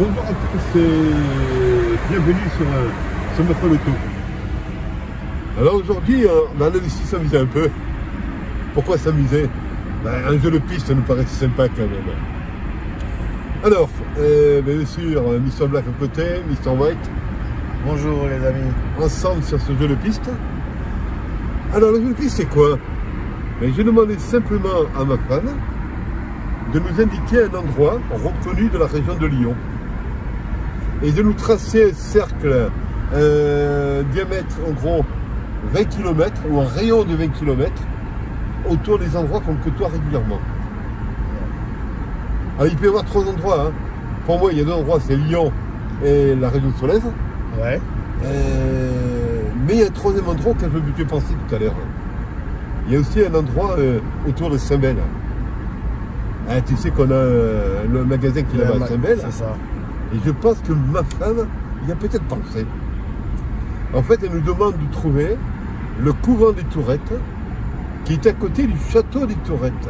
Bonjour à tous et bienvenue sur notre moto. Alors aujourd'hui, on a aussi s'amuser un peu. Pourquoi s'amuser? Un jeu de piste nous paraît sympa quand même. Alors, bien sûr, Mr Black à côté, Mr White. Bonjour les amis. Ensemble sur ce jeu de piste. Alors le jeu de piste c'est quoi? Je demandais simplement à ma femme de nous indiquer un endroit reconnu de la région de Lyon et de nous tracer un cercle, diamètre en gros 20 km ou un rayon de 20 km autour des endroits qu'on côtoie régulièrement. Alors il peut y avoir trois endroits. Hein. Pour moi il y a deux endroits, c'est Lyon et la région Solaise. Ouais. Mais il y a un troisième endroit auquel je pensais tout à l'heure. Il y a aussi un endroit autour de Saint-Bel. Ah, tu sais qu'on a le magasin qui est là-bas à Saint-Bel. C'est ça. Et je pense que ma femme y a peut-être pensé. En fait, elle nous demande de trouver le couvent des Tourettes qui est à côté du château des Tourettes.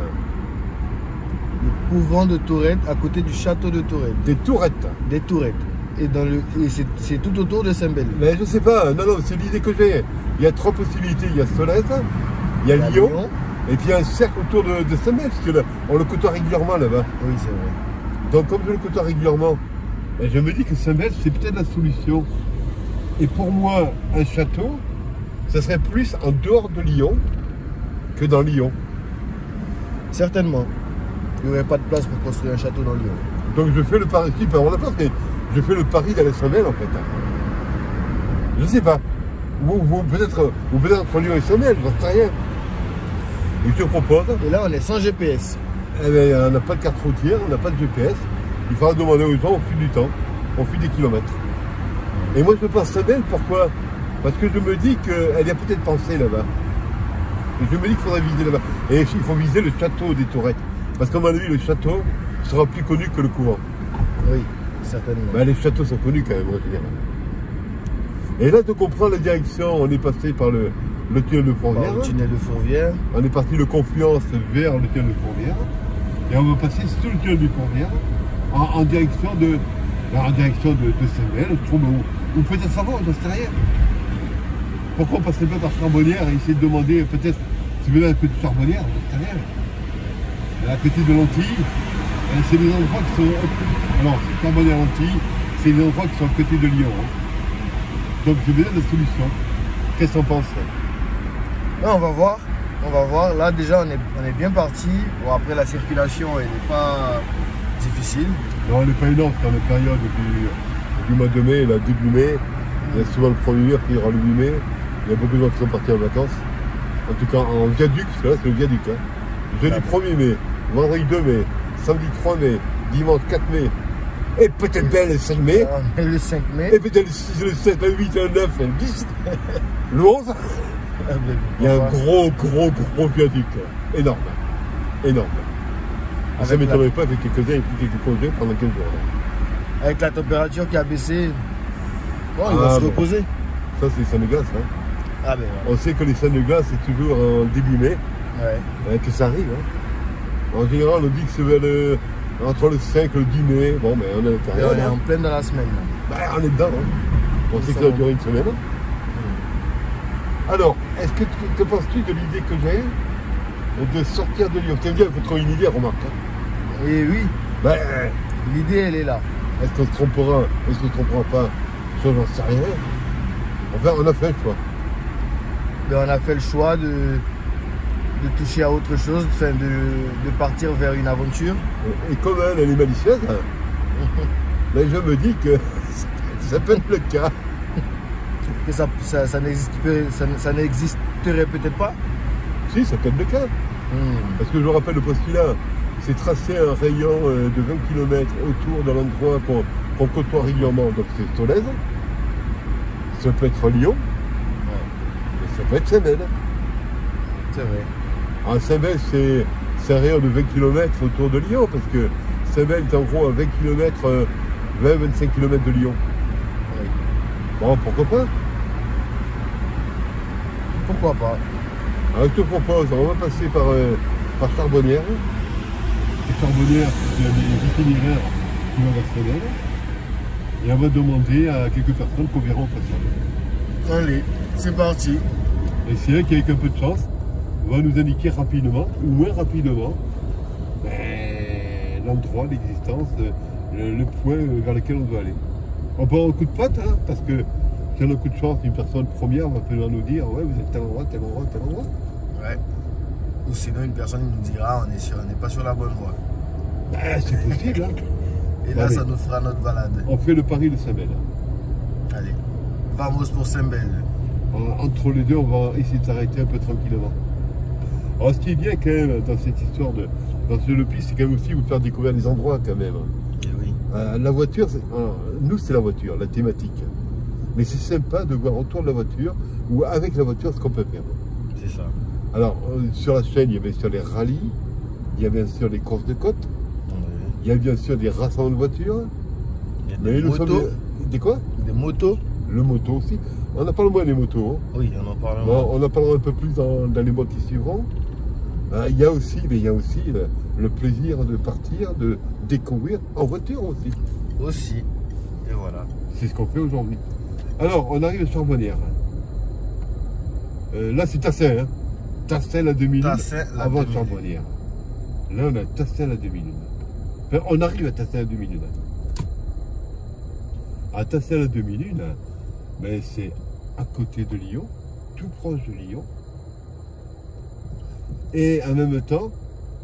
Le couvent de Tourettes à côté du château de Tourettes. Des Tourettes. Des Tourettes. Et, c'est tout autour de Saint-Bel. Mais je sais pas, non, c'est l'idée que j'ai. Il y a trois possibilités. Il y a Solaise, il y a Lyon. Et puis il y a un cercle autour de Saint-Bel, parce que là, on le côtoie régulièrement là-bas. Oui, c'est vrai. Donc comme je le côtoie régulièrement, je me dis que Saint-Bel, c'est peut-être la solution. Et pour moi, un château, ça serait plus en dehors de Lyon que dans Lyon. Certainement. Il n'y aurait pas de place pour construire un château dans Lyon. Donc je fais le pari, si, on a pas, mais je fais le pari d'aller Saint-Bel en fait. Je sais pas. Ou peut-être entre Lyon et Saint-Bel, j'en sais rien. Et je te propose. Et là, on est sans GPS. Eh bien, on n'a pas de carte routière, on n'a pas de GPS. Il faudra demander aux gens au fil du temps, au fil des kilomètres. Et moi, je pense Saint-Bel, pourquoi? Parce que je me dis qu'elle y a peut-être pensé là-bas. Et je me dis qu'il faudrait viser là-bas. Et il faut viser le château des Tourettes. Parce qu'à mon avis, le château sera plus connu que le couvent. Oui, certainement. Les châteaux sont connus quand même, je veux dire. Et là, tu comprends la direction, on est passé par le tunnel de Fourvière. Le tunnel de Fourvière. On est parti de Confluence vers le tunnel de Fourvière. Et on va passer sous le tunnel de Fourvière en direction de Saint-Bel, ou peut-être Savon, j'en sais rien. Pourquoi on passerait pas par Charbonnières et essayer de demander peut-être si vous venez à côté de Charbonnières, j'en sais rien. À côté de l'Antille, c'est des endroits qui sont. Alors, Charbonnières-Antille, c'est des endroits qui sont à côté de Lyon. Hein. Donc je vais donner la solution. Qu'est-ce qu'on pense? On va voir. On va voir. Là déjà on est bien parti. Bon, après la circulation elle n'est pas difficile. Non, elle n'est pas énorme dans la période du mois de mai, là, début mai. Il y a souvent le 1er mai, après il y aura le 8 mai. Il y a beaucoup de gens qui sont partis en vacances. En tout cas en viaduc, parce que là c'est le viaduc. Hein. Jeudi 1er mai, vendredi 2 mai, samedi 3 mai, dimanche 4 mai. Et peut-être bien le 5 mai. Le 5 mai. Et peut-être le 6, le 7, le 8, le 9, le 10. Le 11. Il y a un gros viaduc. Énorme. Énorme. Ça ne m'étonnerait pas que quelques-uns aient pris quelques congés pendant 15 jours. Là. Avec la température qui a baissé, il va se reposer. Ça, c'est les scènes de glace. Hein. Ah, ben, ouais. On sait que les scènes de glace, c'est toujours en début mai. Ouais. Que ça arrive. Hein. En général, on dit que c'est vers entre le 5 et le 10 mai. Bon, mais on est à l'intérieur. On est en pleine dans la semaine. On est dedans. Hein. On sait que ça va durer une semaine. Alors, est-ce que penses-tu de l'idée que j'ai de sortir de Lyon? C'est bien, il faut trouver une idée, remarque. Hein. Et oui, l'idée elle est là. Est-ce qu'on se trompera? Est-ce qu'on ne se trompera pas? Ça, j'en sais rien. Enfin, on a fait le choix. Mais on a fait le choix de toucher à autre chose, de partir vers une aventure. Et comme elle est malicieuse, mais je me dis que ça peut être le cas. Que ça n'existerait peut-être pas. Si, ça peut être le cas. Parce que je rappelle le postulat, c'est tracer un rayon de 20 km autour de l'endroit qu'on côtoie régulièrement. Donc c'est Solaise, ça peut être Lyon, et ça peut être Saint-Bel. C'est vrai. Alors Saint-Bel, c'est un rayon de 20 km autour de Lyon, parce que Saint-Bel est en gros à 20 km, 20-25 km de Lyon. Oui. Bon, pourquoi pas? Pourquoi pas? Alors je te propose, on va passer par Charbonnières. Et Charbonnières, c'est un itinéraire qui va vers Saint-Bel. Et on va demander à quelques personnes qu'on verra en passant. Allez, c'est parti. Et c'est eux qui, avec un peu de chance, va nous indiquer rapidement, ou moins rapidement, l'endroit, l'existence, le point vers lequel on doit aller. On peut avoir un coup de patte, hein, parce que si on a un coup de chance, une personne première va pouvoir nous dire ouais, vous êtes tel endroit, tel endroit, tel endroit. Ouais. Ou sinon, une personne nous dira on n'est pas sur la bonne voie. C'est possible. Hein. Et là, allez, ça nous fera notre balade. on fait le pari de Saint-Bel. Allez, vamos pour Saint-Bel. Entre les deux, on va essayer de s'arrêter un peu tranquillement. Alors, ce qui est bien quand même dans cette histoire de dans ce Lepi, c'est quand même aussi vous faire découvrir les endroits quand même. Et oui. La voiture, nous c'est la voiture, la thématique. Mais c'est sympa de voir autour de la voiture ou avec la voiture ce qu'on peut faire. C'est ça. Alors, sur la chaîne, il y a bien sûr les rallyes, il y a bien sûr les courses de côte, il y a bien sûr des rassemblements de voitures. Il y a des motos. Des quoi? Des motos. Le moto aussi. On en parle moins des motos. Hein. Oui, on en parle Bon, on en parlera un peu plus dans les mois qui suivront. Il y a aussi le plaisir de partir, de découvrir en voiture aussi. Aussi. Et voilà. C'est ce qu'on fait aujourd'hui. Alors, on arrive à Charbonnières. Là, c'est Tassin. Hein. Tassin la demi-lune avant Charbonnières. Là, on a Tassin la demi-lune. Enfin, on arrive à Tassin la demi-lune. À Tassin la demi-lune, ben, c'est à côté de Lyon, tout proche de Lyon. Et en même temps,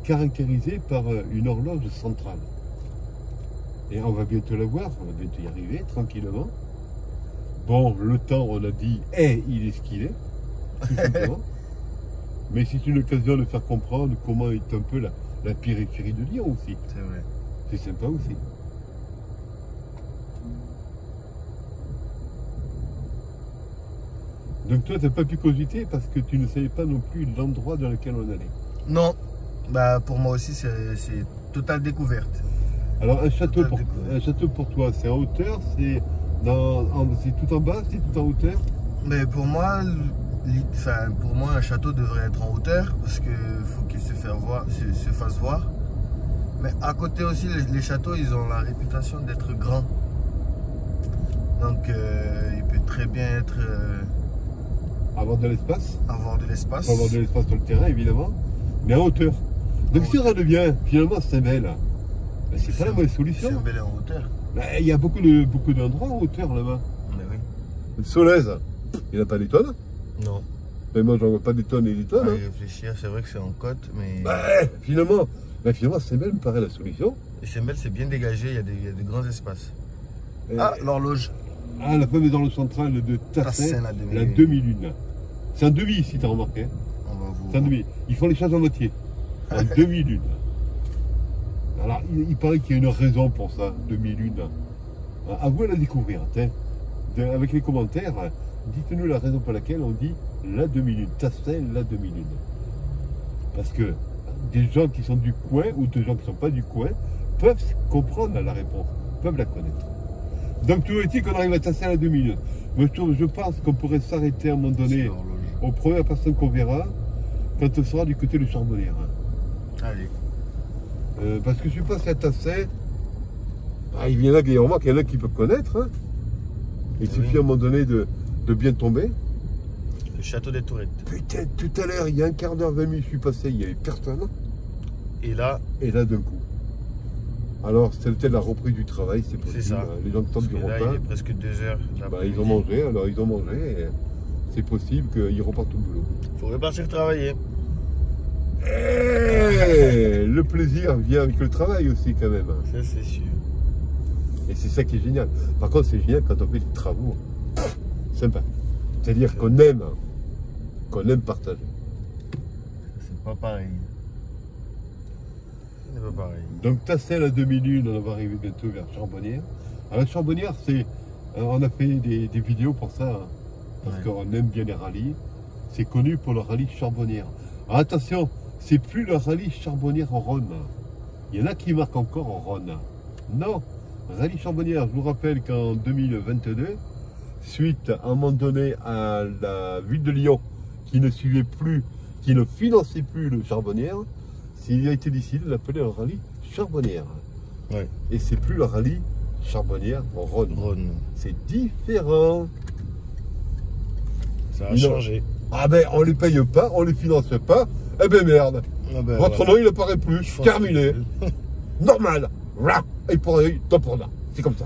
caractérisé par une horloge centrale. Et on va bientôt la voir, on va bientôt y arriver, tranquillement. Bon, le temps, on a dit, il est ce qu'il est, tout simplement. Mais c'est une occasion de faire comprendre comment est un peu la périphérie de Lyon aussi. C'est vrai. C'est sympa aussi. Donc toi, tu n'as pas pu cogiter parce que tu ne savais pas non plus l'endroit dans lequel on allait. Non, bah pour moi aussi, c'est totale découverte. Alors un château pour toi, c'est en hauteur, c'est tout en bas, c'est tout en hauteur? Mais pour moi, un château devrait être en hauteur parce qu'il faut qu'il se fasse voir. Mais à côté aussi, les châteaux, ils ont la réputation d'être grands. Donc il peut très bien être... avoir de l'espace. Avoir de l'espace. Avoir de l'espace sur le terrain, évidemment, mais en hauteur. Donc si on devient, finalement, Saint-Bel, ben, c'est pas la mauvaise solution. Saint-Bel est en hauteur. Ben, il y a beaucoup d'endroits en hauteur là-bas. Mais oui. Solèze, il n'y a pas des tonnes. Non. Mais moi, j'en vois pas des tonnes et des tonnes. À y réfléchir, c'est vrai que c'est en côte, mais... Finalement, Saint-Bel me paraît la solution. Et Saint-Bel, c'est bien dégagé, il y a des grands espaces. L'horloge. Ah, la fameuse horloge centrale de Tassin, la demi-lune. C'est un demi ici, t'as remarqué. On va vous... C'est un demi. Ils font les choses en moitié. En demi-lune. Alors, il paraît qu'il y a une raison pour ça, demi-lune. À vous de la découvrir. Avec les commentaires, dites-nous la raison pour laquelle on dit la demi-lune. Tassin, la demi-lune. Parce que des gens qui sont du coin ou des gens qui ne sont pas du coin peuvent comprendre la réponse, peuvent la connaître. Donc, toujours est-il qu'on arrive à Tassin à la demi-lune. Moi, je pense qu'on pourrait s'arrêter à un moment donné aux premières personnes qu'on verra quand on sera du côté de Charbonnières. Allez. Parce que je suis passé à Tassin. Il y en a qui peuvent connaître. Hein. Il suffit à un moment donné de bien tomber. Le château des Tourettes. Putain, tout à l'heure, il y a un quart d'heure, 20 minutes, je suis passé, il n'y avait personne. Et là d'un coup. Alors, c'est peut-être la reprise du travail, c'est possible. C'est ça. Les gens qui sortent du repas. Là, il est presque 2 heures. Ils ont mangé, alors ils ont mangé. C'est possible qu'ils repartent au boulot. Il faut repartir travailler. Le plaisir vient avec le travail aussi, quand même. Ça, c'est sûr. Et c'est ça qui est génial. Par contre, c'est génial quand on fait des travaux. Sympa. C'est-à-dire qu'on aime partager. C'est pas pareil. C'est pas pareil. Donc Tassin la demi-lune, on va arriver bientôt vers Charbonnières. Alors Charbonnières, on a fait des vidéos pour ça, hein, parce qu'on aime bien les rallyes. C'est connu pour le rallye Charbonnières. Alors attention, c'est plus le rallye Charbonnières en Rhône. Il y en a qui marquent encore en Rhône. Non, rallye Charbonnières, je vous rappelle qu'en 2022, suite à un moment donné à la ville de Lyon qui ne suivait plus, qui ne finançait plus le Charbonnières, il a été décidé de l'appeler un rallye Charbonnières. Ouais. Et c'est plus le rallye Charbonnières, Rhône. Rhône. C'est différent. Ça a Non. changé. Ah ben, on les paye pas, on les finance pas. Eh ben merde. Ah ben, Votre voilà. nom, il apparaît plus. Je pense Terminé. que- Normal. Voilà. Et pour œil, top pour là. C'est comme ça.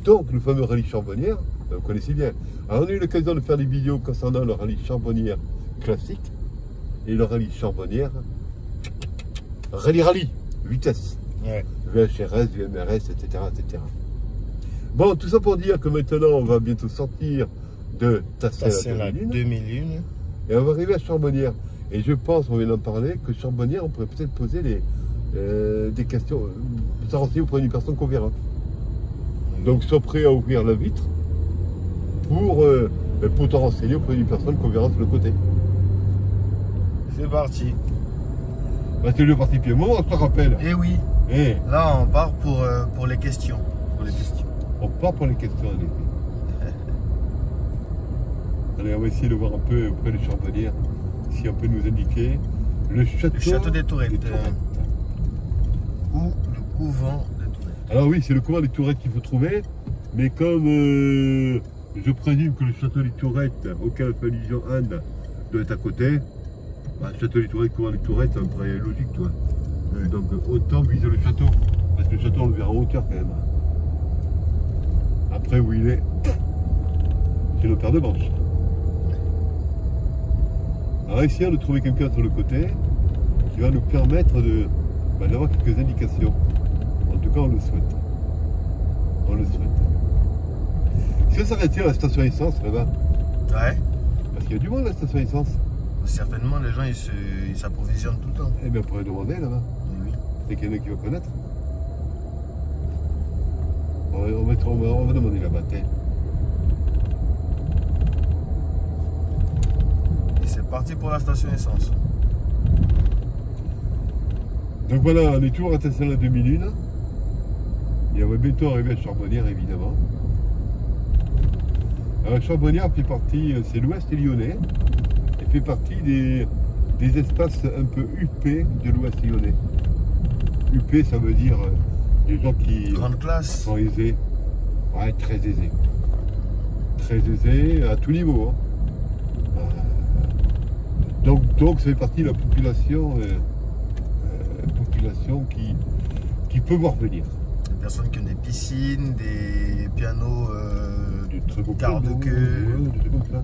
Donc, le fameux rallye Charbonnières, vous connaissez bien. Alors, on a eu l'occasion de faire des vidéos concernant le rallye Charbonnières classique et le rallye Charbonnières rallye, vitesse. Ouais. VHRS, VMRS, etc., etc. Bon, tout ça pour dire que maintenant, on va bientôt sortir de Passer Tassel à la 2001 2001. et on va arriver à Charbonnières. Et je pense, on vient d'en parler, que Charbonnières, on pourrait peut-être poser des questions, se renseigner auprès d'une personne qu'on verra. Donc, sois prêt à ouvrir la vitre pour te renseigner auprès d'une personne qu'on verra sur le côté. C'est parti. Bah, c'est le parti pied. Moi, on se rappelle. Et oui, Eh, là on part pour les questions. Pour les questions. on part pour les questions, en effet. Allez, on va essayer de voir un peu auprès de Charbonnières si on peut nous indiquer le château des Tourettes. des Tourettes. Ou le couvent des Tourettes. Alors oui, c'est le couvent des Tourettes qu'il faut trouver, mais comme je présume que le château des Tourettes, auquel fait allusion Anne, doit être à côté, bah, le château des Tourettes, couvent des Tourettes, ça me paraît logique, toi. Donc autant viser le château, parce que le château on le verra en hauteur quand même. Après où il est, c'est nos paires de manches. Alors essayons de trouver quelqu'un sur le côté qui va nous permettre d'avoir quelques indications. En tout cas, on le souhaite. On le souhaite. Si on s'arrêtait à la station essence là-bas, Ouais. parce qu'il y a du monde à la station essence, Certainement les gens ils s'approvisionnent tout le temps. eh bien on pourrait demander là-bas. Oui. C'est qu'il y en a qui va connaître. On va demander là-bas. Tiens. Et c'est parti pour la station essence. Donc voilà, on est toujours à Tassel à 2001. Et on va bientôt arriver à Charbonnières, évidemment. Alors, Charbonnières fait partie, c'est l'ouest lyonnais, et fait partie des espaces un peu huppés de l'ouest lyonnais. Huppé, ça veut dire des gens qui Grande classe. sont aisés. Ouais, très aisés. Très aisés à tout niveau. Hein. Donc, ça fait partie de la population, qui peut voir venir. Des personnes qui ont des piscines, des pianos, Des très beaux quart de pianos, queue, ouais, des trucs comme ça.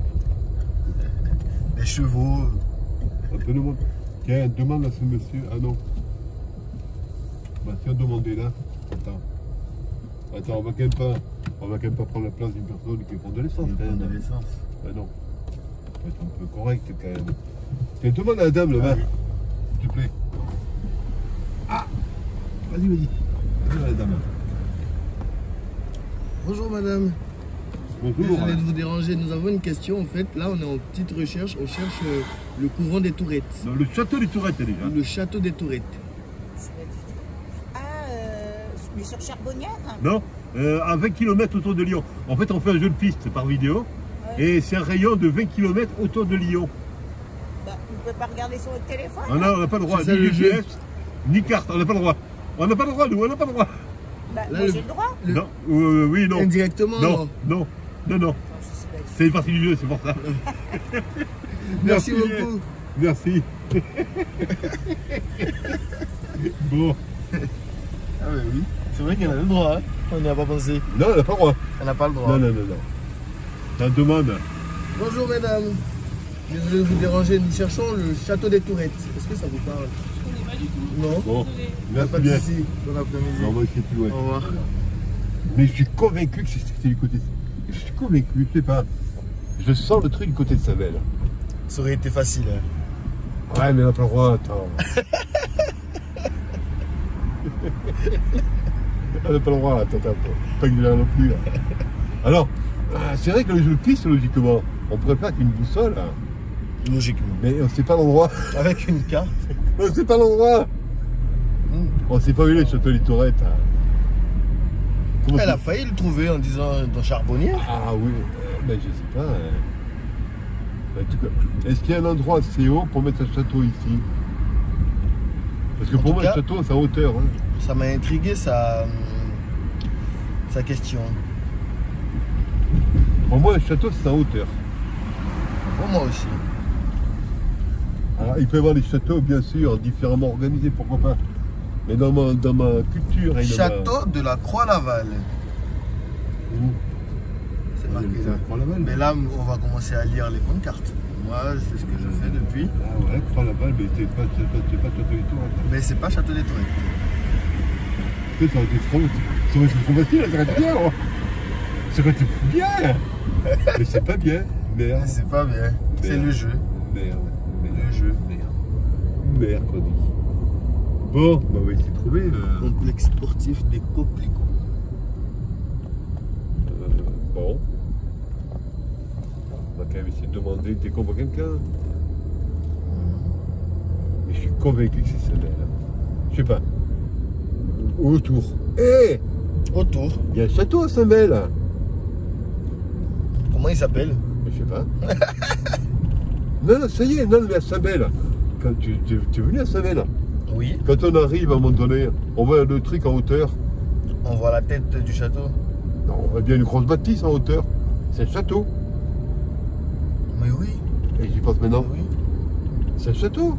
des chevaux. Un peu de monde. Tiens, demande à ce monsieur. Ah non. Bah, si on demandait là. Attends, on va quand même pas prendre la place d'une personne qui prend de l'essence. quand même. de l'essence. Ah non. Faut être un peu correct quand même. Tiens, demande à la dame là-bas. Ah oui. S'il te plaît. Ah, vas-y. Demande à la dame. Bonjour madame. Bonjour. Désolé de vous déranger, nous avons une question en fait. Là on est en petite recherche, on cherche le couvent des Tourettes. Non, le château des Tourettes déjà. Le château des Tourettes. Ah, mais sur Charbonnières? Non, à 20 km autour de Lyon. En fait, on fait un jeu de piste par vidéo. Ouais. Et c'est un rayon de 20 km autour de Lyon. Bah, vous ne pouvez pas regarder sur votre téléphone? On n'a pas le droit, C'est ni ça, le jeu. GPS, ni carte, on n'a pas le droit. On n'a pas le droit, nous, on n'a pas le droit. Bah, Là, moi le- j'ai le droit. Le- Non, oui, non. Indirectement, Non, non. Non, je sais pas. C'est une partie du jeu, c'est pour ça. Merci beaucoup. Merci. Bon. Ah oui. C'est vrai qu'on a le droit, hein. On n'y a pas pensé. Non, on n'a pas le droit. On n'a pas le droit. Non. Ça demande. Bonjour mesdames. Désolé de vous déranger, nous cherchons le château des Tourettes. Est-ce que ça vous parle? Je connais pas du tout. Non. Bon, Pas merci de bien. soucis. Bon après-midi. On va essayer plus loin. Au revoir. Mais je suis convaincu que c'est du côté. Je suis convaincu, je sais pas. Je sens le truc du côté de Savel. Ça aurait été facile. Hein. Ouais, mais on n'a pas le droit, attends. On n'a pas le droit, attends. Pas exagérer non plus. Là. Alors, c'est vrai que le jeu de piste, logiquement, on pourrait pas avec une boussole, hein, Logiquement. mais on sait pas l'endroit. Avec une carte. On sait pas l'endroit. On sait pas où il est, le château des Tourettes. Hein. Comment Elle c'est- a failli le trouver en disant dans Charbonnières. Ah oui, mais je sais pas. En tout cas, est-ce qu'il y a un endroit assez haut pour mettre un château ici? Parce que En pour tout moi, cas- le château, c'est à hauteur. Hein. Ça m'a intrigué, ça. sa question. Pour moi, un château, c'est en hauteur. Pour moi aussi. Alors, il peut y avoir des châteaux, bien sûr, différemment organisés, pourquoi pas. Mais dans ma culture et Château de la Croix-Laval. C'est marqué là. Croix-Laval. Mais là, on va commencer à lire les bonnes cartes. Moi, c'est ce que je fais depuis. Ah ouais, Croix-Laval, mais c'est pas Château des Tours. Mais c'est pas Château des Tours. Ça aurait été trop facile, ça aurait été bien. Oh. Ça aurait été bien. Mais c'est pas bien. Merde. C'est pas bien. C'est le jeu. Merde. Le jeu. Mercredi. Bon, on va essayer de trouver. Complexe sportif des Coquelicots. Bon. On va quand même essayer de demander t'es con pour quelqu'un. Mais je suis convaincu que c'est celle-là. Je sais pas. Autour. Hé, Autour. il y a un château à Saint-Bel. Comment il s'appelle? Je sais pas. Non, ça y est, non, mais à Saint-Bel. Quand tu es venu à Saint-Bel. Oui. Quand on arrive à un moment donné, on voit le truc en hauteur. On voit la tête du château. Non, on voit bien une grosse bâtisse en hauteur. C'est un château. Mais oui. Et j'y pense maintenant. Mais oui. C'est un château.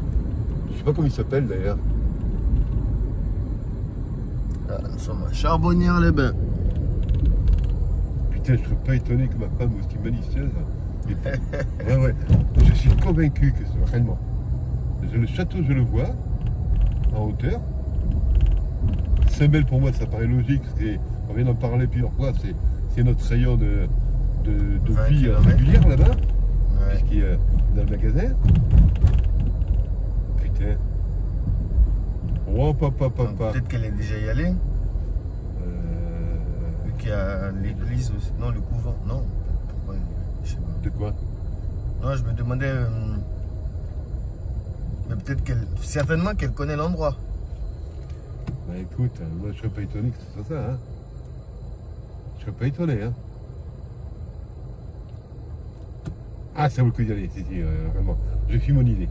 Je sais pas comment il s'appelle d'ailleurs. Ah, nous sommes à Charbonnières-les-Bains. Putain, je serais pas étonné que ma femme aussi malicieuse. Ouais. Je suis convaincu que c'est réellement. Le château, je le vois en hauteur. Saint-Bel pour moi, ça paraît logique. On vient d'en parler plusieurs fois. C'est notre rayon de vie régulière là-bas. Ouais. Puisqu'il est dans le magasin. Putain. Oh, papa. Peut-être qu'elle est déjà y allée. Vu qu'il y a l'église aussi. Non, le couvent. Non. Pourquoi? Je sais pas. De quoi? Non, je me demandais. Mais peut-être qu'elle. Certainement qu'elle connaît l'endroit. Bah écoute, moi je serais pas étonné que ce soit ça. Hein. Je serais pas étonné. Hein. Ah, ça vaut le coup d'y aller, si, vraiment. Je suis mon idée.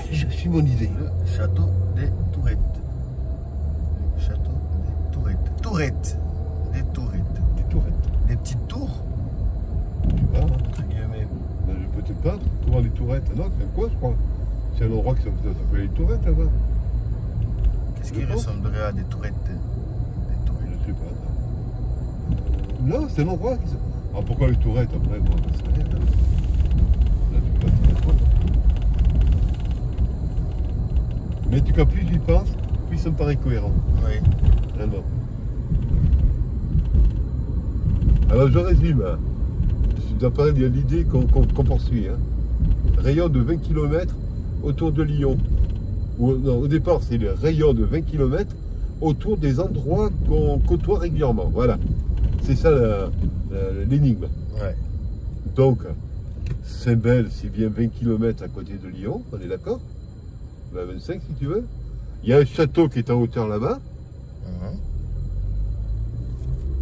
Je suis mon idée. Le château des Tourettes. Le château des Tourettes. Tourettes. Des tourettes. Des tourettes. Des petites tours. Je sais pas. Hein. Entre guillemets. Ben, je peut-être pas. Comment les tourettes? Non, c'est quoi, je crois. C'est un endroit qui s'appelle les tourettes là-bas. Qu'est-ce qui ressemblerait à des tourettes? Des tourettes. Je sais pas. Non, c'est un endroit qui s'appelle. Ah, pourquoi les tourettes après? Bon, ça serait rien. Là, tu peux pas trop. Mais en tout cas, plus j'y pense, plus ça me paraît cohérent. Oui. Vraiment. Alors je résume. Je dois parler de l'idée qu'on poursuit. Hein. Rayon de 20 km autour de Lyon. Non, au départ, c'est le rayon de 20 km autour des endroits qu'on côtoie régulièrement. Voilà. C'est ça l'énigme. Ouais. Donc, Saint-Bel, c'est bien 20 km à côté de Lyon, on est d'accord? 25 si tu veux. Il y a un château qui est en hauteur là-bas.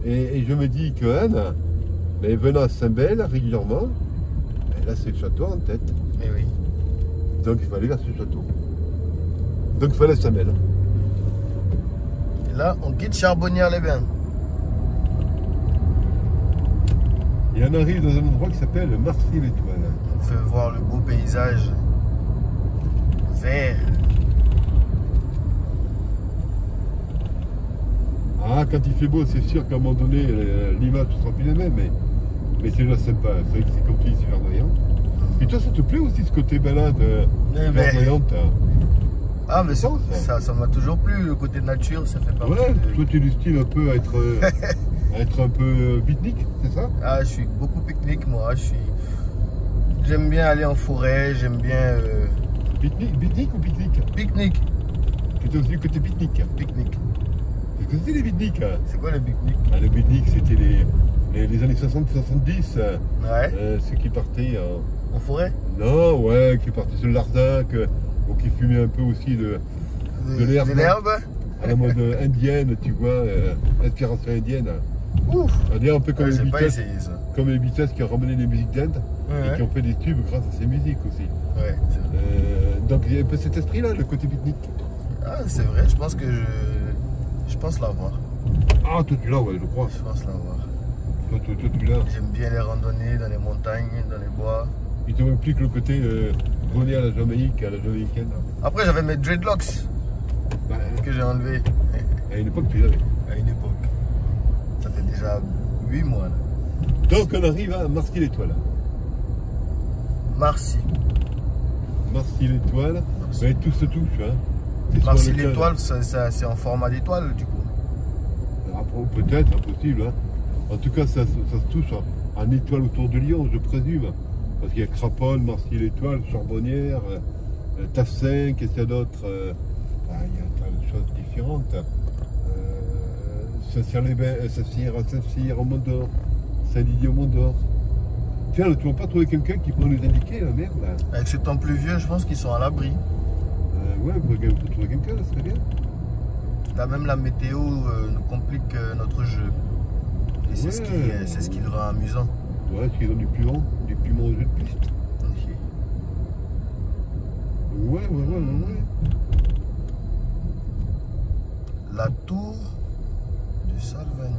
Et je me dis que Anne, mais venant à Saint-Bel régulièrement, là c'est le château en tête. Mais oui. Donc il fallait vers ce château. Donc il fallait Saint-Bel. Et là, on quitte Charbonnières-les-Bains. Et on arrive dans un endroit qui s'appelle Marcy-l'Étoile. On fait voir le beau paysage vert. Ah, quand il fait beau, c'est sûr qu'à un moment donné, l'image ne sera plus la même, mais c'est déjà sympa. C'est vrai que c'est comme tu dis, c'est verdoyant. Et toi, ça te plaît aussi ce côté balade verdoyante? Ah, mais ça m'a toujours plu, le côté nature, ça fait partie ouais, de... toi tu es du style un peu à être un peu pique-nique, c'est ça? Ah, je suis beaucoup pique-nique, moi. J'aime bien aller en forêt, j'aime bien... Pique-nique ou pique-nique? Pique-nique. Tu es aussi du côté pique-nique? Pique-nique. C'est que c'était les pique-niques? C'est quoi les pique-niques? Ah, les pique-niques, c'était les années 60-70. Ouais. Ceux qui partaient en forêt? Non, ouais, qui partaient sur le Larzac, ou qui fumaient un peu aussi de l'herbe. De l'herbe? À la mode indienne, tu vois, inspiration indienne. Ouf! On dirait un peu comme, comme les Beatles qui ont ramené les musiques d'Inde et qui ont fait des tubes grâce à ces musiques aussi. Ouais, donc il y a un peu cet esprit-là, le côté pique-nique. Ah, c'est vrai, je pense l'avoir. Ah, toi tu l'as, ouais, je crois. Je pense l'avoir. Toi tu l'as. J'aime bien les randonnées dans les montagnes, dans les bois. Il te manque plus que le côté bonnet à la Jamaïque, à la jamaïcaine. Après, j'avais mes dreadlocks Bah, que j'ai enlevés à une époque, tu l'avais. à une époque. Ça fait déjà 8 mois là. Donc on arrive à Marcy-l'Étoile. Marcy. Marcy-l'Étoile, mais tout se touche. Hein. C'est sur Marcy le cas- l'étoile, c'est en format d'étoile du coup. Après, peut-être, impossible. Hein. En tout cas, ça se touche en étoile autour de Lyon, je présume. Parce qu'il y a Craponne, Marcy-l'Étoile, Charbonnières, Tassin, qu'est-ce qu'il y a d'autre il y a plein de choses différentes. Saint-Cyr au Mont-d'Or, Saint-Didier au Mont-d'or. Tiens, tu n'as pas trouvé quelqu'un qui pourrait nous indiquer la merde là? Avec ce temps pluvieux, je pense qu'ils sont à l'abri. Ouais, on peut trouver quelqu'un, là, ce serait bien. Là même la météo nous complique notre jeu. Et c'est Ouais. ce qui le rend amusant. Ouais, parce qu'ils ont du piment au jeu de piste. Ouais. La tour de Salvani.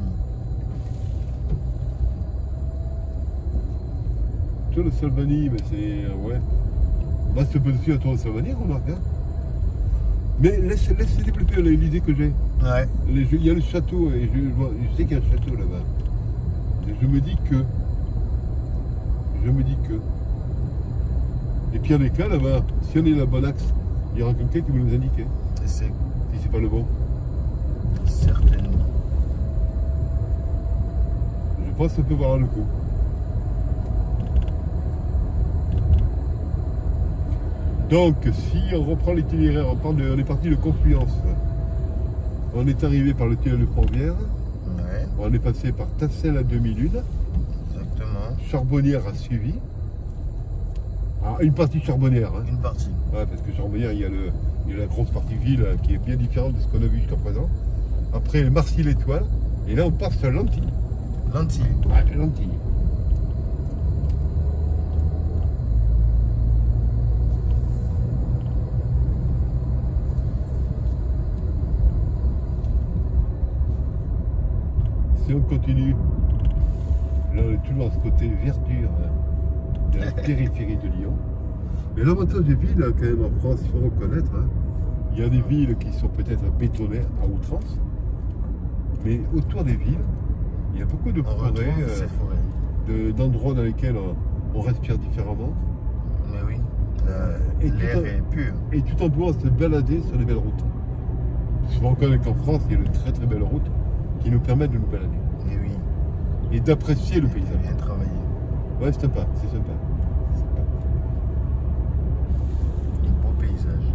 Tu vois, le Salvani, mais c'est. Ouais. Là, c'est pas dessus à toi, le Salvani, remarque. Hein. Mais laisse développer l'idée que j'ai. Ouais. Il y a le château, et je sais qu'il y a un château là-bas. Et je me dis que. Et puis en les cas là-bas, si on est dans le bon axe, il y aura quelqu'un qui va nous indiquer. Et c'est Si c'est pas le bon. certainement. Je pense que ça peut valoir le coup. Donc, si on reprend l'itinéraire, on est parti de Confluence. On est arrivé par le tunnel de Fourvière. Ouais, On est passé par Tassin la demi-lune. exactement. Charbonnière a suivi. Ah, une partie Charbonnière. Hein. Une partie. Ouais, parce que Charbonnière, il y a la grosse partie ville qui est bien différente de ce qu'on a vu jusqu'à présent. Après, Marcy-l'Étoile. Et là, on passe à Lantilly. Lentilles. Ouais, Lantilly. Si on continue, là on est toujours à ce côté verdure de la périphérie de Lyon. Mais l'avantage des villes, quand même en France, il faut reconnaître, hein, il y a des villes qui sont peut-être bétonnées à outrance, mais autour des villes, il y a beaucoup de On retrouve forêts, ces forêts. d'endroits dans lesquels on respire différemment. Mais oui, Et l'air tout est pur. Et tout en pouvant se balader sur les belles routes. Il faut reconnaître qu'en France, il y a de très très belles routes qui nous permettent de nous balader Mais oui, et d'apprécier le paysage. bien travaillé. Ouais, c'est sympa, c'est sympa. Un beau paysage.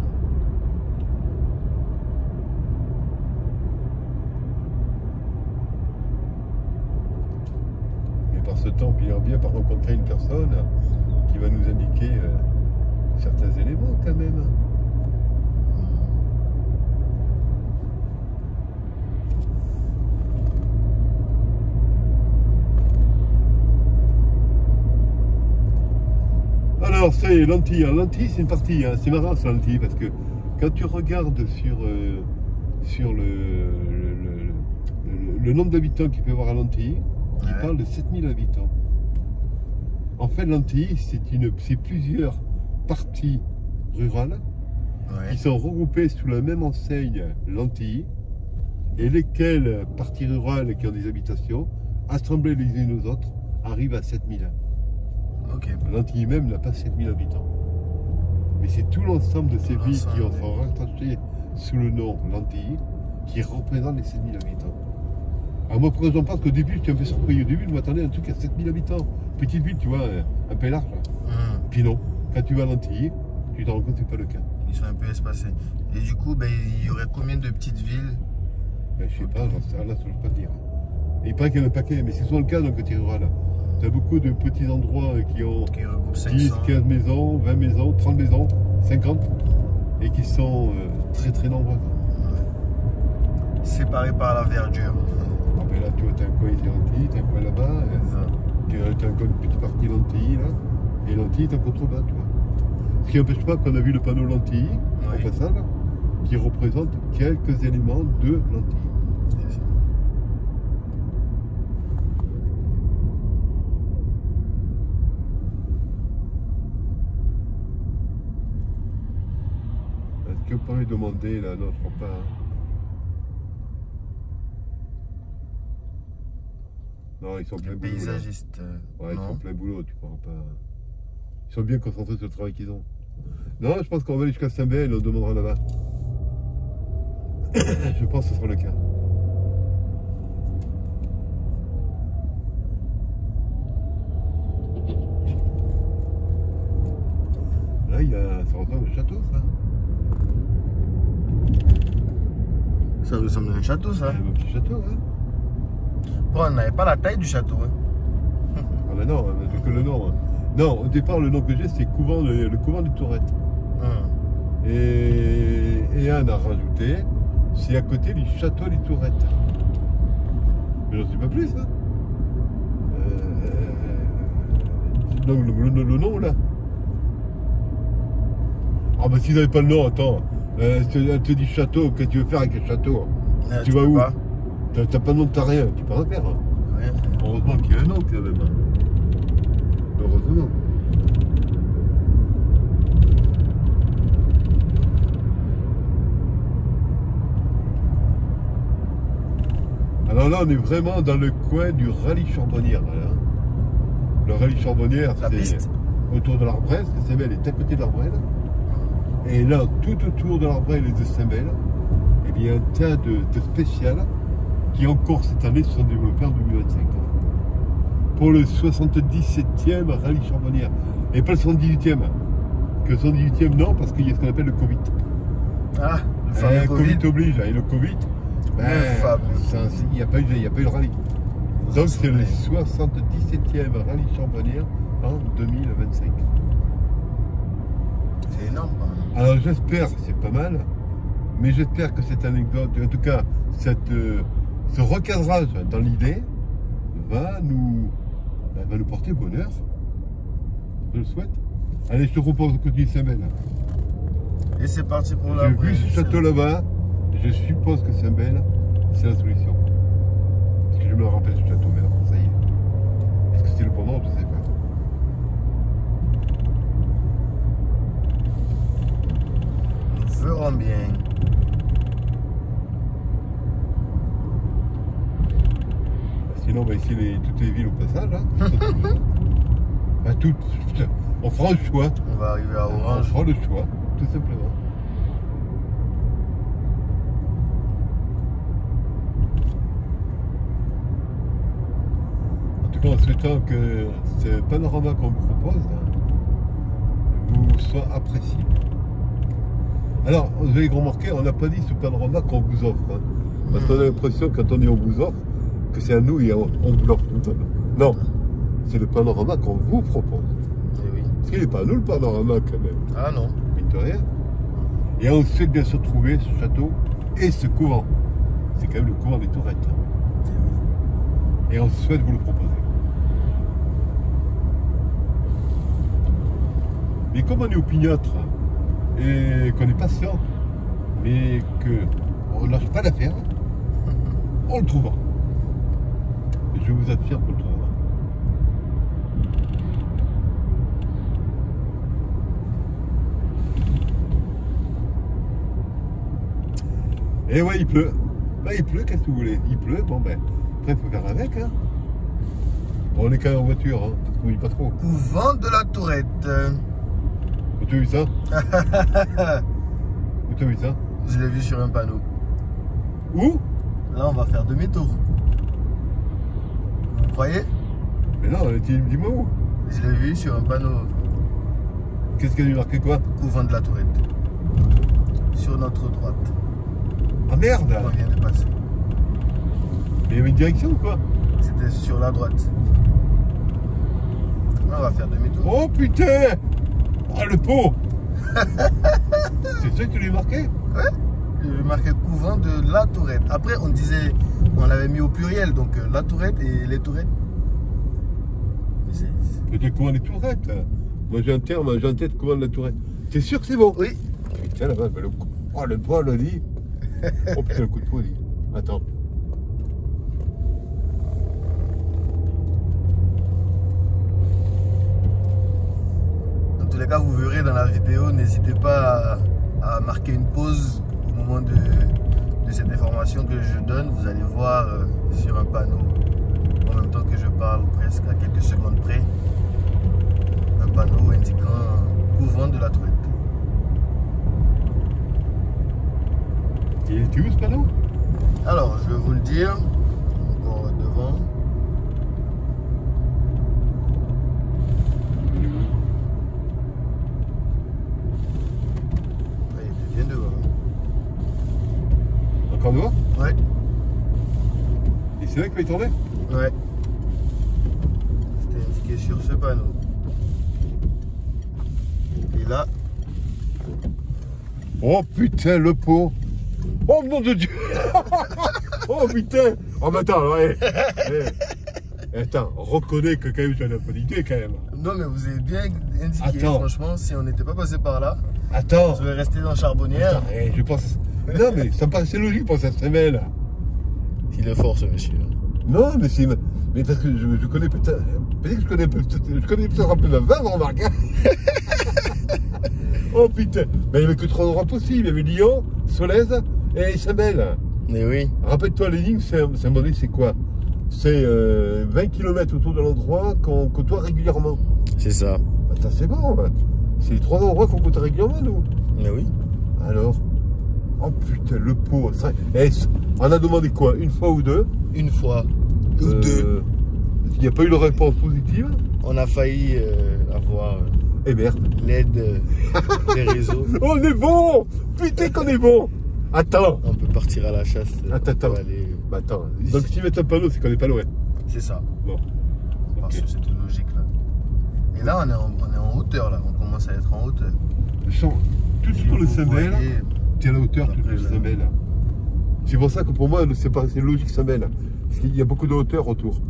Et par ce temps, on finira bien par rencontrer une personne qui va nous indiquer certains éléments quand même. Alors, c'est Lantilly. Lantilly, c'est une partie, hein. C'est marrant ça, Lantilly, parce que quand tu regardes sur le nombre d'habitants qu'il peut y avoir à Lantilly, il Ouais. parle de 7000 habitants. En fait, Lantilly, c'est plusieurs parties rurales Ouais. qui sont regroupées sous la même enseigne Lantilly, et lesquelles parties rurales qui ont des habitations, assemblées les unes aux autres, arrivent à 7000. Ok. Lantilly même n'a pas 7000 habitants. Mais c'est tout l'ensemble de ces villes qui L'ensemble, sont rattachées sous le nom Lantilly qui représentent les 7000 habitants. Alors moi, par exemple, parce qu'au début, j'étais un peu surpris. Au début, je m'attendais à un truc à 7000 habitants. Petite ville, tu vois, un peu large. Puis non, quand tu vas à Lantilly, tu te rends compte que ce n'est pas le cas. Ils sont un peu espacés. Et du coup, ben, il y aurait combien de petites villes? Ben, je sais pas, j'en sais rien, là, ça ne veux pas te dire. Et il paraît qu'il y en a un paquet, mais c'est souvent le cas dans le côté rural. Tu as beaucoup de petits endroits qui ont qui regroupent 10, 500. 15 maisons, 20 maisons, 30 maisons, 50, et qui sont très très nombreuses. Séparés par la verdure. Ah ben là, tu vois, tu as un coin ici Lantilly, tu as un coin là-bas, tu as encore une petite partie Lantilly là, et Lantilly est en contrebas, tu vois. Ce qui n'empêche pas qu'on a vu le panneau Lantilly, Oui. en façade, qui représente quelques éléments de Lantilly. que pas lui demander là, notre repas. Non, ils sont plein Les boulot. Là. paysagistes. Ouais, ils non. sont plein boulot, tu crois pas. Ils sont bien concentrés sur le travail qu'ils ont. Non, je pense qu'on va aller jusqu'à Saint-Béel et on demandera là-bas. Je pense que ce sera le cas. Là, ça ressemble à un château, ça. Ça ressemble à un château, ça. Un petit château, hein. Bon, on n'avait pas la taille du château. Hein. Ah ben non, c'est que le nom. Hein. Non, au départ, le nom que j'ai, c'est le couvent des Tourettes. Et un a rajouté, c'est à côté du château des Tourettes. Mais j'en sais pas plus, hein. Donc, le nom, là. Ah bah s'ils n'avaient pas le nom, attends. Elle te dit château, qu'est-ce que tu veux faire avec le château? Tu vas où? T'as pas de nom, t'as rien, tu peux rien faire. Hein. Rien. Heureusement qu'il y a un nom quand même. Hein. Heureusement. Alors là, on est vraiment dans le coin du rallye Charbonnière. Là. Le rallye Charbonnière, c'est autour de l'Arbresse. Saint-Béel est à côté de l'Arbresse. Et là, tout autour de l'Arbresse et de Saint-Béel, eh bien, il y a un tas de spéciales qui encore cette année se sont développés en 2025. Pour le 77e rallye Charbonnière. Et pas le 118e. Que le 118e, non, parce qu'il y a ce qu'on appelle le Covid. Ah, le fameux Covid oblige. Et le Covid, il n'y a pas eu le rallye. Donc c'est le 77e rallye Charbonnière en 2025. C'est énorme. Alors j'espère, c'est pas mal, mais j'espère que cette anecdote, en tout cas ce recadrage dans l'idée, va nous porter bonheur. Je le souhaite. Allez, je te propose de continuer Saint-Béel. Et c'est parti pour la J'ai vu ce château là-bas, je suppose que Saint-Béel, c'est la solution. Parce que je me rappelle ce château, mais là, ça y est. Est-ce que c'est le bon nom? Je ne sais pas. Nous verrons bien. Sinon, on va essayer toutes les villes au passage. Hein. Toutes. On fera le choix. On va arriver à Orange. On fera le choix, tout simplement. En tout cas, en souhaitant que ce panorama qu'on vous propose vous soit apprécié. Alors, vous avez remarqué, on n'a pas dit ce panorama qu'on vous offre. Hein, parce qu'on a l'impression, quand on dit on vous offre, que c'est à nous et on vous l'offre. Non, c'est le panorama qu'on vous propose. Eh oui. Parce qu'il n'est pas à nous le panorama quand même. Ah non. Mine de rien. Et on souhaite bien se retrouver ce château et ce couvent. C'est quand même le couvent des Tourettes. Et on souhaite vous le proposer. Mais comme on est opiniâtre et qu'on est patient, mais qu'on ne lâche pas l'affaire, on le trouvera. Et je vous affirme qu'on le trouvera. Et ouais, il pleut. Bah, il pleut, qu'est-ce que vous voulez? Il pleut, bon ben, après il faut faire avec. Hein. Bon, on est quand même en voiture, hein, parce qu'on ne vit pas trop. Couvent de la Tourette. Où tu as vu ça? Où tu as vu ça? Je l'ai vu sur un panneau. Où? Là, on va faire demi-tour. Vous croyez? Mais non, dis-moi où? Je l'ai vu sur un panneau. Qu'est-ce qu'il y a marqué quoi? Couvent de la Tourette. Sur notre droite. Ah merde! On vient de passer. Mais il y avait une direction ou quoi? C'était sur la droite. Là, on va faire demi-tour. Oh putain! Ah le pot! C'est ça que tu l'as marqué? Ouais. Il marqué couvent de la Tourette. Après, on disait, on l'avait mis au pluriel, donc la Tourette et les Tourettes. C'était couvent des Tourettes. Moi j'ai un terme, j'ai en tête couvent de la Tourette. T'es sûr que c'est bon? Oui. Putain là-bas, le poids le lit. Oh putain, le coup de poing dit. Attends. Dans tous les cas, vous verrez dans la vidéo, n'hésitez pas à marquer une pause au moment de cette information que je donne. Vous allez voir sur un panneau, en même temps que je parle, presque à quelques secondes près, un panneau indiquant couvent de la Tourette. Et tu es où ce panneau? Alors, je vais vous le dire, encore devant. Il est bien devant. Encore devant? Ouais. Et c'est là qu'il va y tourner? Ouais. C'était indiqué sur ce panneau. Et là. Oh putain, le pot! Oh nom de Dieu! Oh putain! Oh mais attends, ouais. Attends, reconnais que quand même tu as un peu d'idée quand même. Non mais vous avez bien indiqué, Attends. franchement, si on n'était pas passé par là, Attends! on serait resté dans Charbonnière. Attends, je pense. Non mais ça me paraissait logique pour cette semaine là. Il est fort ce monsieur. Non mais c'est. Mais parce que je connais peut-être. Peut-être que je connais peut-être un peu la vanne, remarque. Oh putain! Mais il n'y avait que 3 endroits possibles. Il y avait Lyon, Solèze et Saint-Bel. Mais oui. Rappelle-toi, l'énigme, Saint-Bonnet, c'est quoi? C'est 20 km autour de l'endroit qu'on côtoie régulièrement. C'est ça. Bah, ça, c'est bon. Hein. C'est les 3 endroits qu'on côtoie régulièrement, nous. Mais oui. Alors? Oh putain, le pot. Ça, on a demandé quoi? Une fois ou deux? Une fois. Ou deux. Il n'y a pas eu de réponse positive. On a failli avoir Et merde. l'aide des réseaux. On est bon! Putain qu'on est bon! Attends! On peut partir à la chasse. Attends. Aller... Bah, attends. Donc si tu mets un panneau, c'est qu'on n'est pas loin. C'est ça. Bon. On part Ok. sur cette logique-là. Et là, on est en hauteur, là. On commence à être en hauteur. Tout autour de Saint-Bel, tu es à la hauteur tout Après, de Saint-Bel. C'est pour ça que pour moi, c'est logique Saint-Bel. Parce qu'il y a beaucoup de hauteur autour.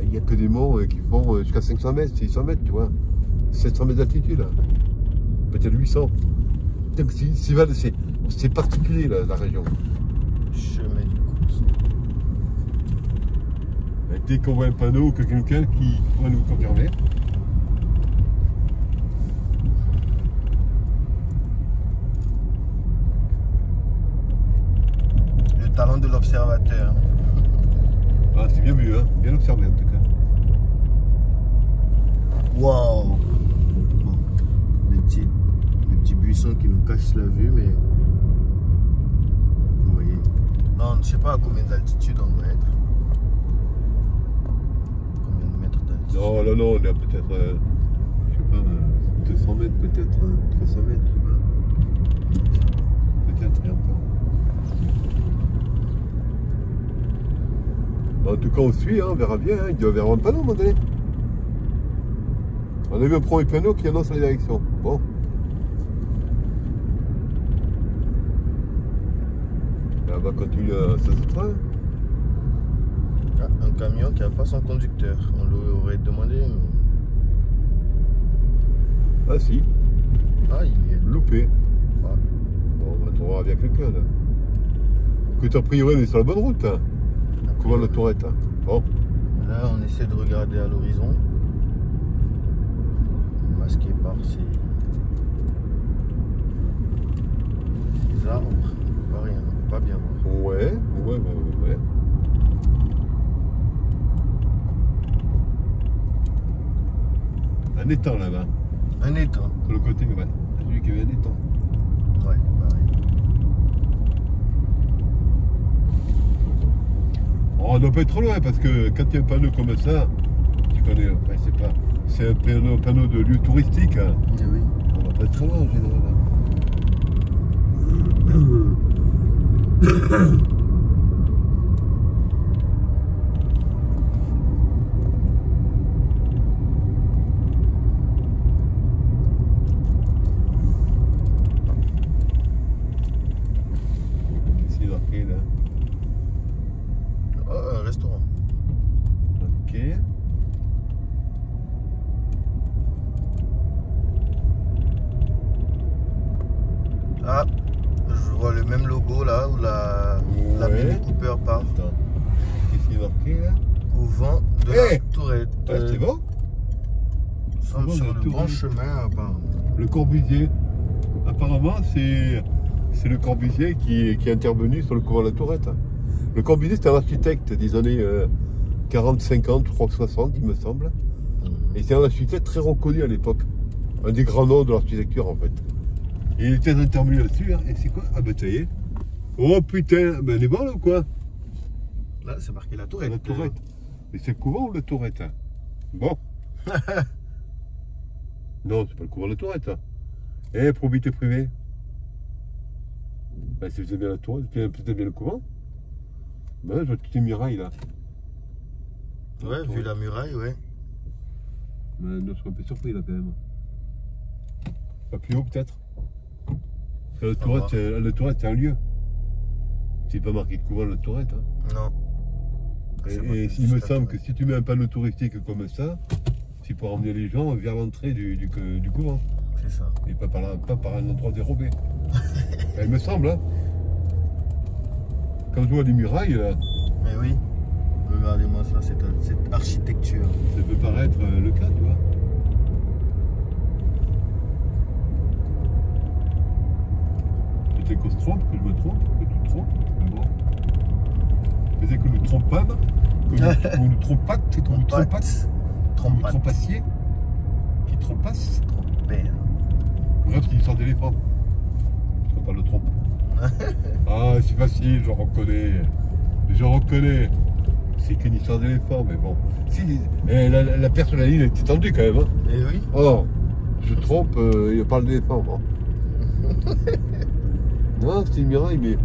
Il n'y a que des monts qui font jusqu'à 500 mètres, 600 mètres, tu vois. 700 mètres d'altitude. Peut-être 800. Donc c'est particulier la région. Chemin du course. Dès qu'on voit un panneau ou que quelqu'un qui va nous confirmer. Le talent de l'observateur. Ah, c'est bien vu, hein. Bien observé en tout cas. Waouh! Bon, des petits buissons qui nous cachent la vue, mais vous voyez. Là, on ne sait pas à combien d'altitude on doit être. Combien de mètres d'altitude? Non, on est à peut-être, je sais pas, 200 mètres peut-être, 300 mètres, je sais pas. Peut-être, et encore. En tout cas, on suit, hein, on verra bien. Hein. Il doit y avoir un panneau à un moment donné. On a vu un premier panneau qui annonce la direction. Bon. Là, on va continuer à 16h30. Ah, un camion qui n'a pas son conducteur. On l'aurait demandé. Mais... Ah si, Ah, il est loupé. Ah. Bon, on va trouver bien quelqu'un là. Écoute, a priori, on est sur la bonne route. Hein. Comment la tourette hein. Bon. Là, on essaie de regarder à l'horizon. Masqué par ces arbres. Pas rien, pas bien voir. Ouais. Un étang là-bas. Un étang. Sur le côté, ouais. J'ai vu qu'il y avait un étang. Ouais, pareil. Oh, on doit pas être trop loin parce que quand il y a un panneau comme ça, tu connais, enfin, c'est un panneau de lieu touristique. Hein. Eh oui. On va pas être trop loin en général. C'est marqué là. Oh, un restaurant. Ok. Ah, je vois le même logo là où la Ouais. Mini Cooper part. Attends. Qu'est-ce qui est marqué là? Couvent de Eh la Tourette. Ouais, c'est bon. Nous sommes Couvent sur de le Tourette. bon chemin apparemment. Le Corbusier. Hop. apparemment, c'est le Corbusier qui est intervenu sur le couvent de la Tourette. Le Corbusier, c'était un architecte des années 40, 50, je crois 60, il me semble. Et c'est un architecte très reconnu à l'époque. Un des grands noms de l'architecture, en fait. Et il était intervenu là-dessus, hein. Et c'est quoi? Ah ben ça y est. Oh putain, ben elle est bonne là ou quoi? Là, c'est marqué la Tourette. La Tourette. Mais c'est le couvent ou la Tourette, hein? Bon. Non, c'est pas le couvent de la Tourette, hein. Eh, probité privée. Ben, si vous aimez la Tourette, peut-être bien le couvent. Ben, je vois toutes les murailles là. Ouais, vu la muraille, ouais. Ben, non, je suis un peu surpris là quand même. Pas plus haut peut-être. La Tourette, c'est un lieu. C'est pas marqué couvent de la Tourette, hein. Non. Et il me semble que si tu mets un panneau touristique comme ça, c'est pour emmener les gens vers l'entrée du couvent. C'est ça. Et pas par un endroit dérobé. Il me semble, hein. Quand je vois les murailles, Mais oui. Regardez-moi ça, cette architecture. ça peut paraître le cas, tu vois. Peut-être qu'on se trompe, que je me trompe, que tu te trompes, mais bon. Peut-être que nous ne trompons pas, que nous ne trompons pas, c'est qu'on nous trompe pas. Trompassier, qui trompasse. Trompère. Bref, c'est une histoire d'éléphant. Je ne pas le trompe. Ah, c'est facile, je reconnais. Je reconnais. C'est qu'une histoire d'éléphant, mais bon. Si, la personnalité est tendue quand même. Hein. Eh oui. Oh, je trompe, il parle d'éléphant. Bon. Non, c'est une muraille, mais.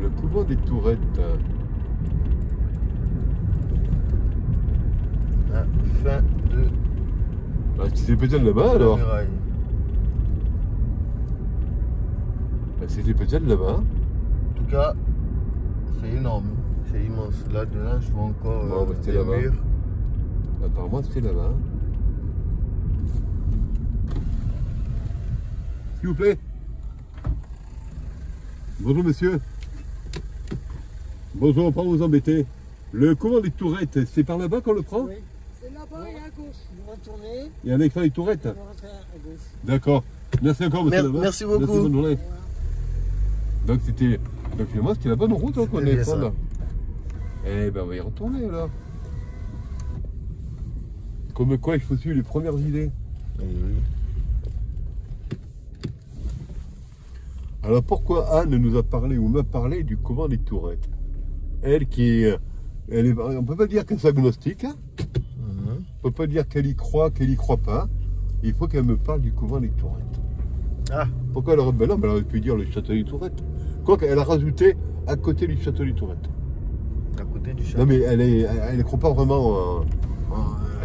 Le couvent des Tourettes. La fin de Ah, c'était peut-être là-bas alors. la muraille. Ah, c'était peut-être là-bas. En tout cas, c'est énorme. C'est immense. Là, de là, je vois encore Bon, bah, c'était des là-bas. murs. Apparemment, c'était là-bas. S'il vous plaît. Bonjour, monsieur. Bonjour, on va pas vous embêter. Le couvent des Tourettes, c'est par là-bas qu'on le prend? Oui, c'est là-bas et à gauche. Vous retournez, Il y a un écran des Tourettes. vous rentrez à gauche. D'accord. Merci encore, monsieur. Là-bas. Merci beaucoup. Merci, bonne journée. Donc, finalement, c'était la bonne route hein, qu'on C'était allait bien ça. prendre. Eh ben, on va y retourner alors. Comme quoi, il faut suivre les premières idées. Eh oui. Alors pourquoi Anne nous a parlé ou m'a parlé du couvent des Tourettes? Elle qui est, on peut pas dire qu'elle est agnostique, hein. On peut pas dire qu'elle y croit pas. Il faut qu'elle me parle du couvent des Tourettes. Ah, Pourquoi elle aurait, ben non, mais elle aurait pu dire le château des Tourettes. Quoique elle a rajouté à côté du château des Tourettes. à côté du château. Non mais elle ne croit pas vraiment,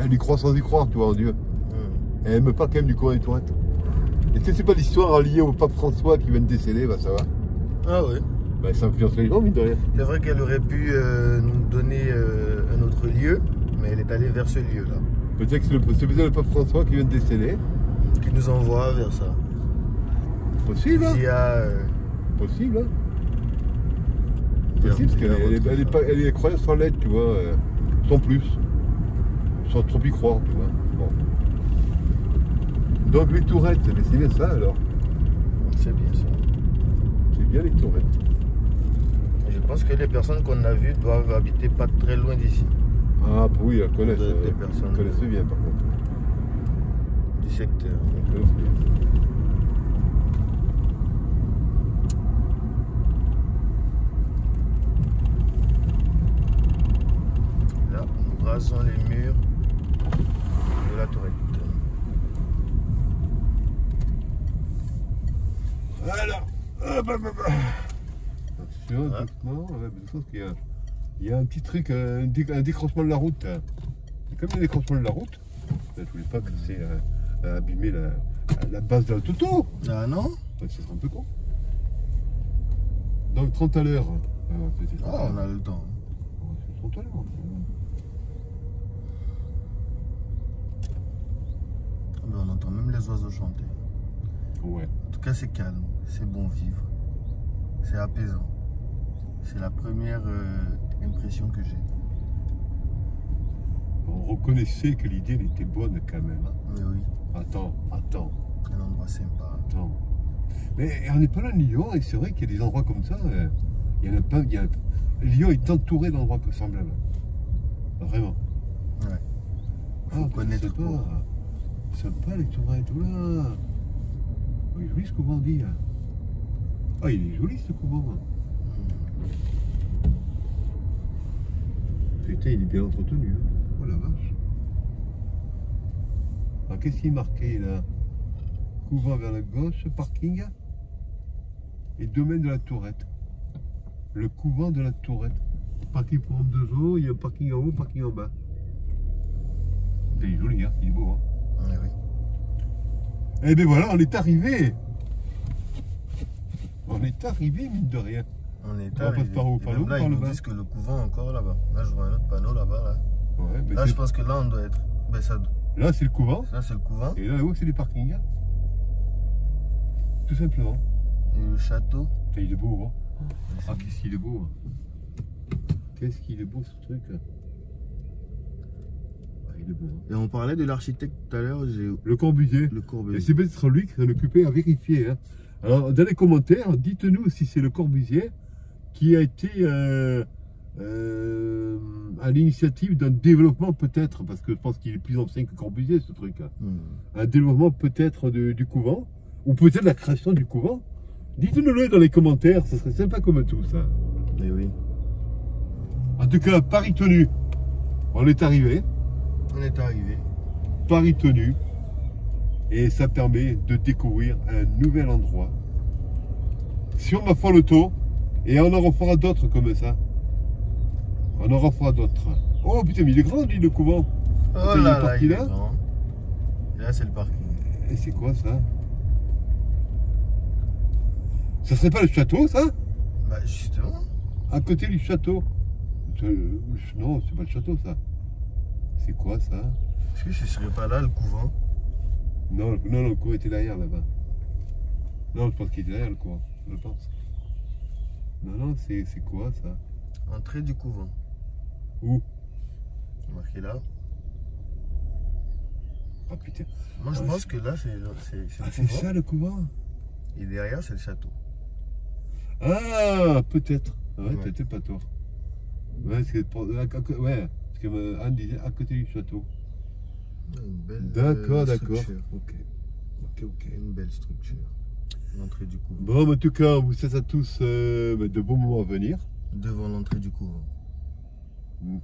elle y croit sans y croire, tu vois, en Dieu. Et elle me parle quand même du couvent des Tourettes. Est-ce que c'est pas l'histoire liée au pape François qui vient de décéder? Bah ça va. Ah oui. Bah ça influence les gens, mine de rien. C'est vrai qu'elle aurait pu nous donner un autre lieu, mais elle est allée vers ce lieu-là. Peut-être que c'est peut-être le pape François qui vient de décéder. Qui nous envoie vers ça. Possible, hein? S'il y a... Possible, hein? Possible, parce qu'elle est croyante sans l'être, tu vois, sans plus. Sans trop y croire, tu vois. Bon. Donc les Tourettes, c'est bien ça alors. C'est bien ça. C'est bien les Tourettes. Je pense que les personnes qu'on a vues doivent habiter pas très loin d'ici. Ah oui, elles connaissent. Des personnes. Elles connaissent bien par contre. Du secteur. Elles connaissent bien. Là, nous rasons les murs de la tourette. Alors, attention, doucement, je pense qu'il y a un petit truc, un décrochement de la route. C'est comme un décrochement de la route. Je ne voulais pas que c'est abîmer la base de la toto. Ah non? Ça serait un peu con. Donc 30 à l'heure. Ah, on a le temps. C'est 30 à l'heure. Mais on entend même les oiseaux chanter. Ouais. En tout cas, c'est calme, c'est bon vivre, c'est apaisant. C'est la première impression que j'ai. On reconnaissait que l'idée elle était bonne quand même. Hein. Mais oui, Attends. un endroit sympa. Attends. Mais on n'est pas là à Lyon, et c'est vrai qu'il y a des endroits comme ça. Il y en a pas. Lyon est entouré d'endroits semblables. Vraiment. Ouais. Faut connaître sympa. pour. Sympa les tourins et tout là. Oh, il est joli ce couvent dit. Ah, il est joli ce couvent. Putain, il est bien entretenu. Hein. Oh la vache. Alors qu'est-ce qu'il est marqué là? Couvent vers la gauche, parking et domaine de la Tourette. Le couvent de la Tourette. Parking pour hommes de zoo, il y a un parking en haut, parking en bas. Il est joli, hein, il est beau. Hein. Ouais, oui. Eh bien voilà, on est arrivé. On est arrivé, mine de rien. On est On passe par où? Et Par même l'eau, là, par ils le nous bas? disent que le couvent est encore là-bas. Là, je vois un autre panneau là-bas. Là, Ouais, mais là je pense que là, on doit être. Ben, ça... là c'est le couvent. Là, c'est le couvent. Et là-haut, c'est les parkings. Tout simplement. Et le château. Putain, il est beau, hein. Ah, qu'est-ce qu'il est beau. Qu'est-ce qu'il est beau, ce truc. Ah, il est beau. Hein. Et on parlait de l'architecte tout à l'heure, j'ai Le Corbusier. le Et Corbusier. c'est peut-être lui qui s'en occupait à vérifier. Hein. Alors, dans les commentaires, dites-nous si c'est le Corbusier qui a été à l'initiative d'un développement peut-être, parce que je pense qu'il est plus ancien que Corbusier, ce truc. Hein. Un développement peut-être du couvent, ou peut-être la création du couvent. Dites-nous-le dans les commentaires, ce serait sympa comme tout ça. Et oui. En tout cas, Paris tenu. On est arrivé. On est arrivé. Paris tenu. Et ça permet de découvrir un nouvel endroit. Sur ma folle auto. Et on en refera d'autres comme ça. On en refera d'autres. Oh putain, mais il est grand, lui, le couvent. Oh il est là là, parti il est là. grand. Et là, c'est le parking. Et c'est quoi ça? Ça serait pas le château, ça? Bah, justement. À côté du château. Non, c'est pas le château, ça. C'est quoi ça? Est-ce que ce serait pas là le couvent? Non, le couvent était derrière là-bas. Non, je pense qu'il était derrière le couvent. Je pense. Non, c'est quoi ça? Entrée du couvent. Où? Marqué là. Ah putain. Moi, je Ah, pense que là, c'est le Ah, c'est couvent. ça le couvent? Et derrière, c'est le château. Ah, peut-être. Ouais, Ouais. t'as peut-être pas tort. Ouais, ouais, parce que Anne disait à côté du château. Une belle D'accord. structure. Ok. Une belle structure. L'entrée du couvent. Bon, en tout cas, on vous souhaite à tous de bons moments à venir. Devant l'entrée du couvent.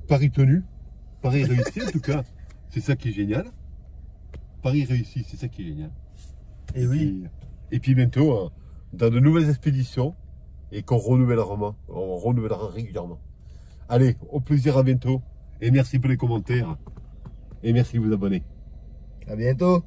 Paris tenu, Paris réussi en tout cas, c'est ça qui est génial. Paris réussi, c'est ça qui est génial. Et oui. Et puis bientôt, dans de nouvelles expéditions, et qu'on renouvellera régulièrement. Allez, au plaisir, à bientôt. Et merci pour les commentaires. Et merci de vous abonner. À bientôt.